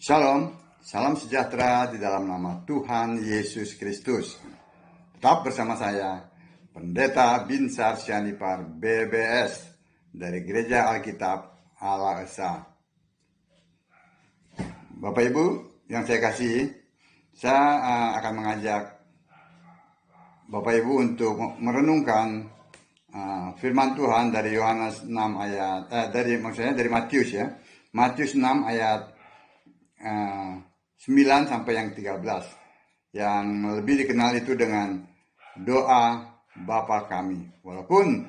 Shalom, salam sejahtera di dalam nama Tuhan Yesus Kristus. Tetap bersama saya, Pendeta Binsar Sianipar BBS dari Gereja Alkitab Allah Esa. Bapak Ibu yang saya kasihi, saya akan mengajak Bapak Ibu untuk merenungkan firman Tuhan dari Yohanes 6 ayat dari Matius ya. Matius 6 ayat 9 sampai yang 13 yang lebih dikenal itu dengan doa Bapa kami. Walaupun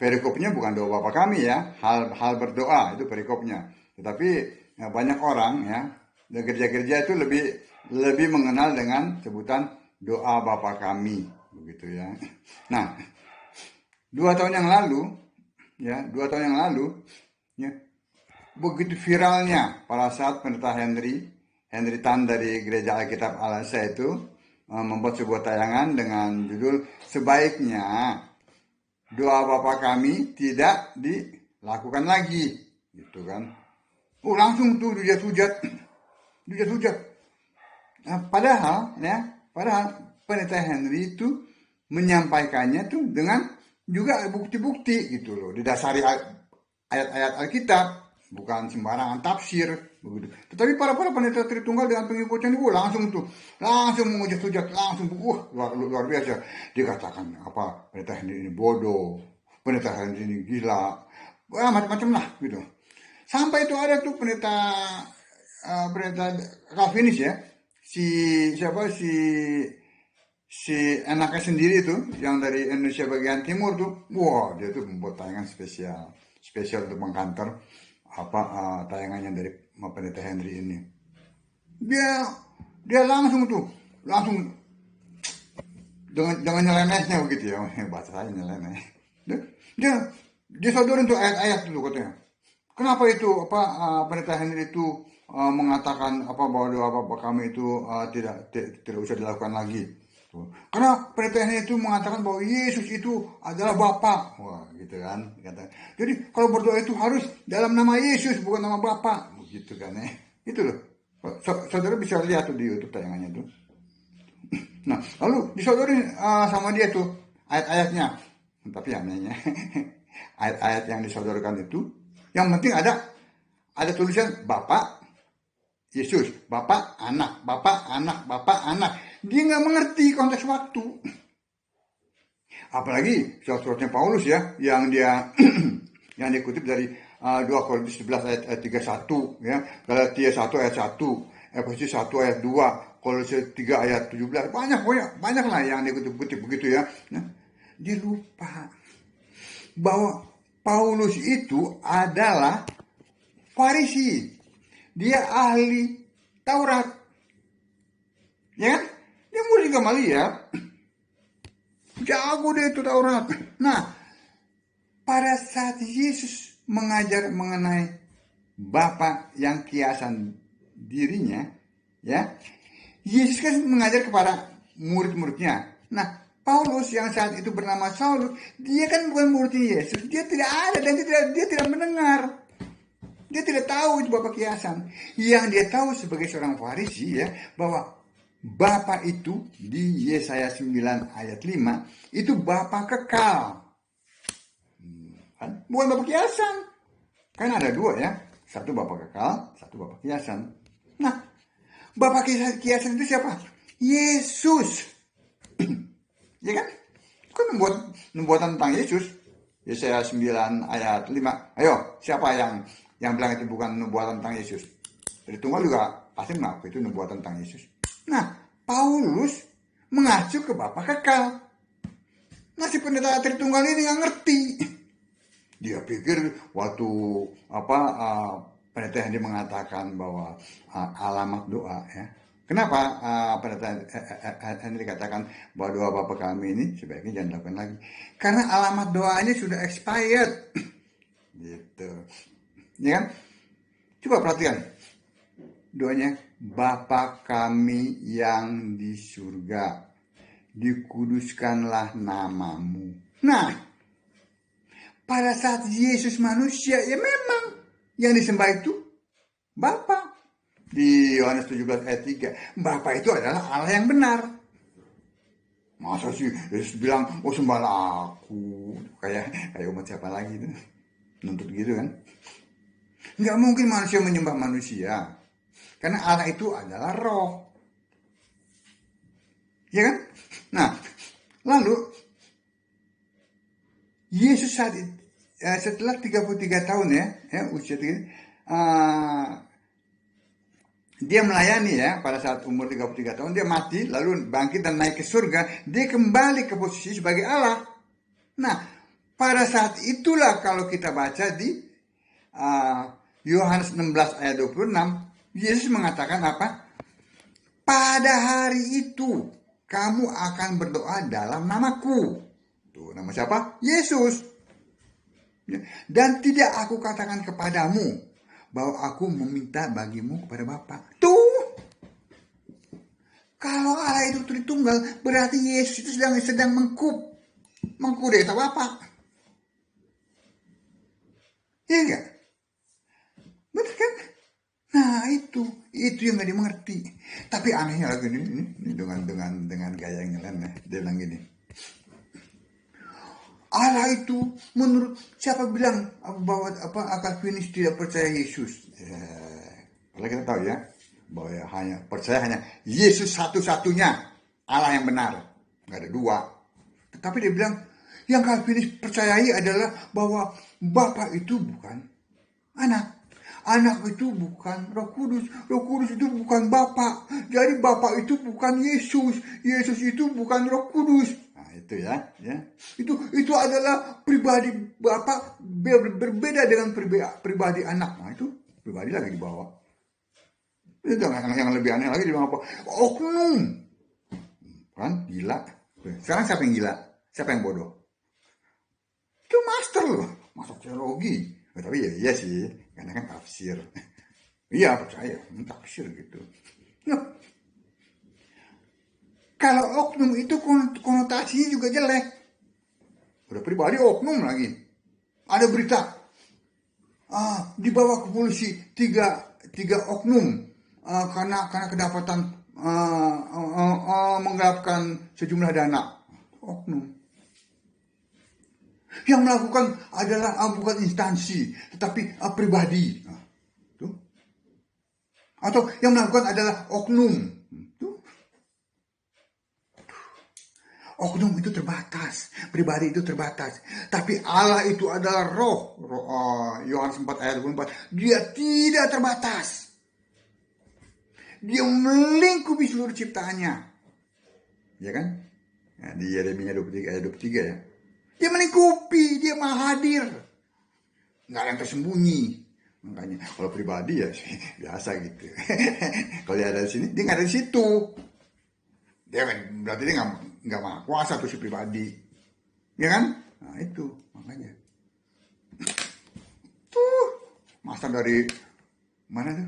perikopnya bukan doa Bapa kami ya, hal berdoa itu perikopnya. Tetapi banyak orang ya, gereja-gereja itu lebih mengenal dengan sebutan doa Bapa kami begitu ya. Nah, 2 tahun yang lalu ya, begitu viralnya pada saat pendeta Henry Tan dari Gereja Alkitab Al-Asa itu membuat sebuah tayangan dengan judul sebaiknya doa Bapa kami tidak dilakukan lagi, gitu kan. Langsung tuh dihujat. Nah, padahal pendeta Henry itu menyampaikannya tuh dengan juga bukti-bukti gitu loh, didasari ayat-ayat Alkitab. Bukan sembarangan tafsir begitu. Tetapi para pendeta Tritunggal dengan pengikutnya ini langsung menghujat-hujat, langsung luar biasa. Dikatakan pendeta ini bodoh, pendeta ini gila, macam-macam lah gitu. Sampai itu ada tuh pendeta Calvinis ya, si anaknya sendiri tuh yang dari Indonesia bagian timur tuh, dia tuh membuat tayangan spesial untuk mengkantor tayangannya dari pendeta Henry ini. Dia langsung dengan nyelenehnya begitu ya, bahasa saya nyeleneh. Dia sodorin tuh ayat-ayat dulu katanya. Kenapa itu pendeta Henry itu mengatakan bahwa doa Bapa kami itu tidak usah dilakukan lagi. Karena pendeta Henry itu mengatakan bahwa Yesus itu adalah Bapa. Wah, gitu kan. Jadi kalau berdoa itu harus dalam nama Yesus, bukan nama Bapa. Begitu kan ya. Itu loh. Saudara bisa lihat tuh di YouTube tayangannya tuh. Nah, lalu disodorin sama dia tuh ayat-ayatnya. Tapi anehnya ayat-ayat yang disodorkan itu, yang penting ada tulisan Bapa Yesus, Bapa Anak, Bapa Anak, Bapa Anak. Dia nggak mengerti konteks waktu. Apalagi surat-suratnya Paulus ya, yang dia yang dikutip dari 2 Korintus 11 ayat 31 ya, Galatia 1 ayat 1, Efesus 1 ayat 2, Kolose 3 ayat 17. Banyak lah yang dikutip begitu ya. Nah, dia lupa bahwa Paulus itu adalah Farisi. Dia ahli Taurat. Ya kan? Dia murid Gamaliel. Jago dia itu Taurat. Nah, pada saat Yesus mengajar mengenai Bapa yang kiasan dirinya, ya, Yesus kan mengajar kepada murid-muridnya. Nah, Paulus yang saat itu bernama Saulus, dia kan bukan muridnya Yesus. Dia tidak ada dan dia tidak mendengar. Dia tidak tahu itu Bapa kiasan. Yang dia tahu sebagai seorang Farisi ya, bahwa Bapa itu di Yesaya 9 ayat 5 itu Bapa kekal. Bukan Bapa kiasan. Kan ada 2 ya. Satu Bapa kekal, satu Bapa kiasan. Nah, Bapa kiasan itu siapa? Yesus. Ya kan? Kan membuat tentang Yesus. Yesaya 9 ayat 5. Ayo, siapa yang bilang itu bukan nubuatan tentang Yesus? Tritunggal juga pasti mengaku itu nubuatan tentang Yesus. Nah, Paulus mengacu ke Bapa kekal. Nah, si pendeta Tritunggal ini nggak ngerti. Dia pikir waktu pendeta Henry mengatakan bahwa alamat doa ya. Kenapa pendeta Henry katakan bahwa doa Bapa kami ini sebaiknya jangan dilakukan lagi? Karena alamat doanya sudah expired. Gitu. Ya kan? Coba perhatikan doanya, Bapa kami yang di surga, dikuduskanlah namamu. Nah, pada saat Yesus manusia, ya memang yang disembah itu Bapa. Di Yohanes 17 ayat 3, Bapa itu adalah Allah yang benar. Masa sih Yesus bilang, oh sembahlah aku. Kayak umat siapa lagi tuh. Nuntut gitu kan. Nggak mungkin manusia menyembah manusia. Karena Allah itu adalah roh. Ya kan? Nah, lalu Yesus setelah 33 tahun ya usia 3, dia melayani ya, pada saat umur 33 tahun dia mati, lalu bangkit dan naik ke surga, dia kembali ke posisi sebagai Allah. Nah, pada saat itulah kalau kita baca di Yohanes 16 ayat 26, Yesus mengatakan apa? Pada hari itu kamu akan berdoa dalam namaku. Tuh, nama siapa? Yesus. Dan tidak aku katakan kepadamu bahwa aku meminta bagimu kepada Bapa. Tuh. Kalau Allah itu Tritunggal, berarti Yesus itu sedang mengkudeta Bapa. Iya enggak? Betul kan? Nah, itu yang nggak dimengerti. Tapi anehnya lagi ini dengan gaya yang nyeleneh. Dia bilang gini. Allah itu menurut siapa bilang bahwa Calvinis tidak percaya Yesus? Kalau kita tahu ya bahwa percaya hanya Yesus satu-satunya Allah yang benar, nggak ada dua. Tetapi dia bilang yang Calvinis percayai adalah bahwa Bapa itu bukan anak. Anak itu bukan Roh Kudus. Roh Kudus itu bukan Bapa. Jadi Bapa itu bukan Yesus. Yesus itu bukan Roh Kudus. Nah, itu ya. Itu adalah pribadi Bapa berbeda dengan pribadi anak. Nah, itu pribadi lagi di bawah. Itu yang lebih aneh lagi dibilang apa? Oknum. Kan gila. Sekarang siapa yang gila? Siapa yang bodoh? Itu master loh. Masuk teologi. Tapi ya iya sih, karena kan tafsir. Iya percaya, tafsir gitu. Nah, kalau oknum itu konotasinya juga jelek. Udah pribadi oknum lagi. Ada berita, dibawa ke polisi tiga oknum karena kedapatan menggelapkan sejumlah dana. Oknum. Yang melakukan adalah bukan instansi, tetapi pribadi. Nah, tuh. Atau yang melakukan adalah oknum. Tuh. Oknum itu terbatas, pribadi itu terbatas. Tapi Allah itu adalah roh. Yohanes 4 ayat 24. Dia tidak terbatas. Dia melingkupi seluruh ciptaannya. Ya kan? Nah, di Yeremia 23 ayat 23 ya. Dia melingkupi, dia maha hadir. Nggak ada yang tersembunyi. Makanya kalau pribadi ya biasa gitu. Kalau dia ada di sini, dia nggak ada di situ. Dia berarti dia nggak maha kuasa tuh si pribadi. Ya kan? Nah itu makanya. Tuh masa dari mana tuh?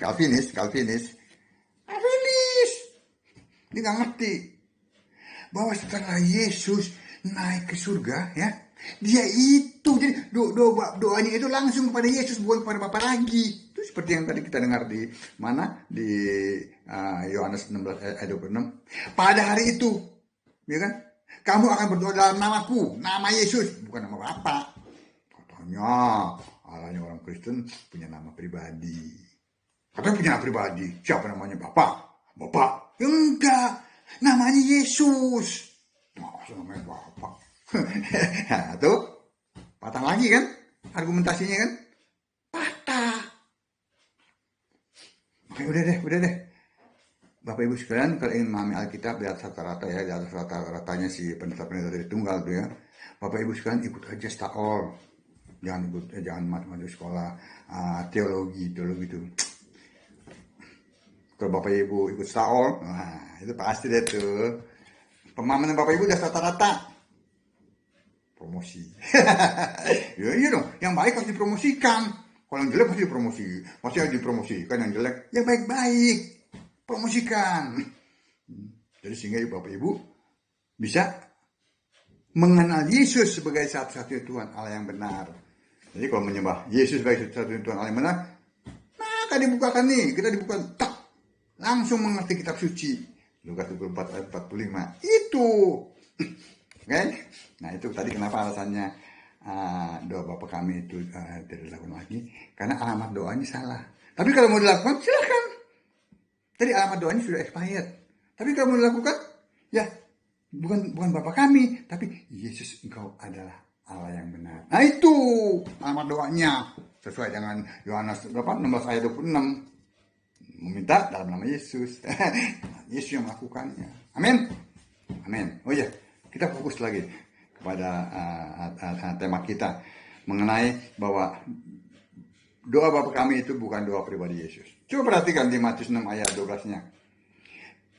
Calvinis. Calvinis. Dia nggak ngerti bahwa setelah Yesus naik ke surga ya, dia itu jadi doanya itu langsung kepada Yesus, bukan kepada Bapa lagi. Itu seperti yang tadi kita dengar di mana, di Yohanes 16 ayat 26. Pada hari itu ya kan, kamu akan berdoa dalam namaku, nama Yesus, bukan nama Bapa. Katanya Allahnya orang Kristen punya nama pribadi. Katanya punya nama pribadi. Siapa namanya? Bapak. Enggak. Namanya Yesus. Masa namanya Bapak? Nah, tuh patah lagi kan argumentasinya kan? Patah. Makanya udah deh. Bapak Ibu sekalian, kalau ingin memahami Alkitab di atas rata-rata ya, di atas rata-ratanya si pendeta-pendeta dari Tunggal tuh ya. Bapak Ibu sekalian ikut aja staol. Jangan mati sekolah teologi itu. Kalau Bapak Ibu ikut staol, nah itu pasti deh tuh. Pemahaman Bapak Ibu udah rata-rata. Promosi. Ya iya dong, yang baik harus dipromosikan. Kalau yang jelek pasti dipromosikan yang jelek. Yang baik-baik, promosikan. Jadi sehingga Bapak Ibu bisa mengenal Yesus sebagai satu-satunya Tuhan Allah yang benar. Jadi kalau menyembah Yesus sebagai satu Tuhan Allah yang benar, maka dibukakan nih, kita dibuka, tak, langsung mengerti kitab suci. Lukas 24 ayat 45. Itu. Kan? Nah itu tadi kenapa alasannya doa Bapa kami itu tidak dilakukan lagi. Karena alamat doanya salah. Tapi kalau mau dilakukan, silakan. Tadi alamat doanya sudah expired. Tapi kalau mau dilakukan, ya bukan Bapa kami, tapi Yesus engkau adalah Allah yang benar. Nah itu alamat doanya sesuai dengan Yohanes 16 ayat 26. Meminta dalam nama Yesus. Yesus yang melakukannya. Amin. Amin. Oh ya, kita fokus lagi kepada tema kita mengenai bahwa doa Bapa kami itu bukan doa pribadi Yesus. Coba perhatikan di Matius 6 ayat 12-nya.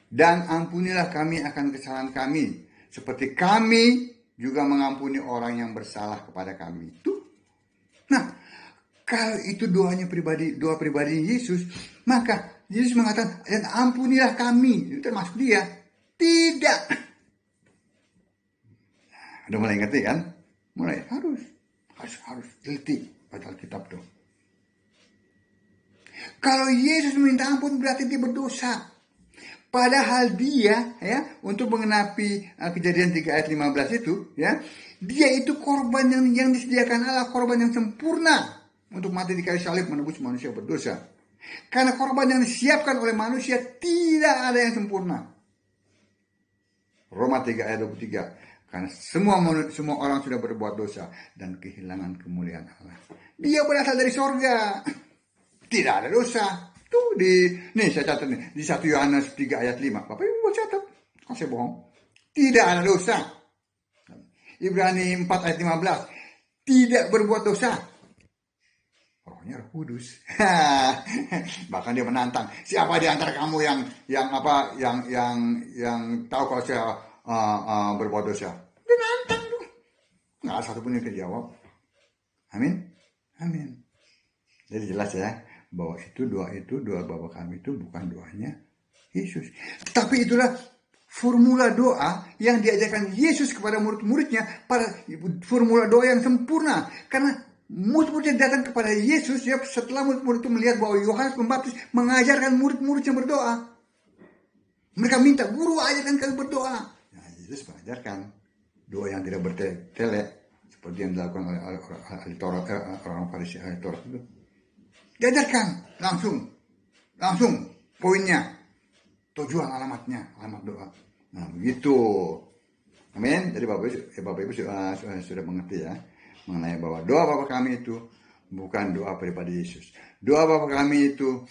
Dan ampunilah kami akan kesalahan kami, seperti kami juga mengampuni orang yang bersalah kepada kami. Tuh. Nah, kalau itu doanya pribadi, doa pribadi Yesus, maka Yesus mengatakan, dan ampunilah kami. Itu termasuk dia. Tidak. Udah mulai ngerti kan? Mulai harus teliti baca Alkitab tuh. Kalau Yesus minta ampun berarti dia berdosa. Padahal dia ya untuk mengenapi Kejadian 3 ayat 15 itu ya, dia itu korban yang disediakan Allah, korban yang sempurna untuk mati di kayu salib menebus manusia berdosa. Karena korban yang disiapkan oleh manusia tidak ada yang sempurna. Roma 3 ayat 23. Karena semua orang sudah berbuat dosa dan kehilangan kemuliaan Allah. Dia berasal dari sorga. Tidak ada dosa. Tuh nih saya catat nih, di 1 Yohanes 3 ayat 5. Bapak Ibu mau catat? Kok saya bohong? Tidak ada dosa. Ibrani 4 ayat 15. Tidak berbuat dosa. Rohnya Roh Kudus. Bahkan dia menantang. Siapa di antara kamu yang tahu kalau saya berbuat dosa? Dia nantang tuh. Nggak ada satupun yang terjawab. Amin. Amin. Jadi jelas ya, bahwa doa Bapa kami itu bukan doanya Yesus. Tapi itulah formula doa yang diajarkan Yesus kepada murid-muridnya, pada formula doa yang sempurna. Karena murid-muridnya datang kepada Yesus ya, setelah murid-murid itu melihat bahwa Yohanes Pembaptis mengajarkan murid-muridnya berdoa. Mereka minta, guru ajarkan kami berdoa. Nah, Yesus mengajarkan doa yang tidak bertele seperti yang dilakukan oleh orang Farisi ahli Taurat itu. Diajarkan langsung poinnya, tujuan alamatnya, alamat doa. Nah begitu. Amin. Jadi Bapak Ibu sudah mengerti ya mengenai bahwa doa Bapa kami itu bukan doa pribadi Yesus. Doa Bapa kami itu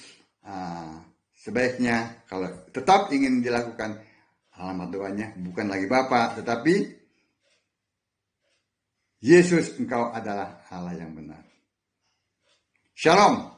sebaiknya kalau tetap ingin dilakukan, alamat doanya bukan lagi Bapa, tetapi Yesus, engkau adalah Allah yang benar. Shalom.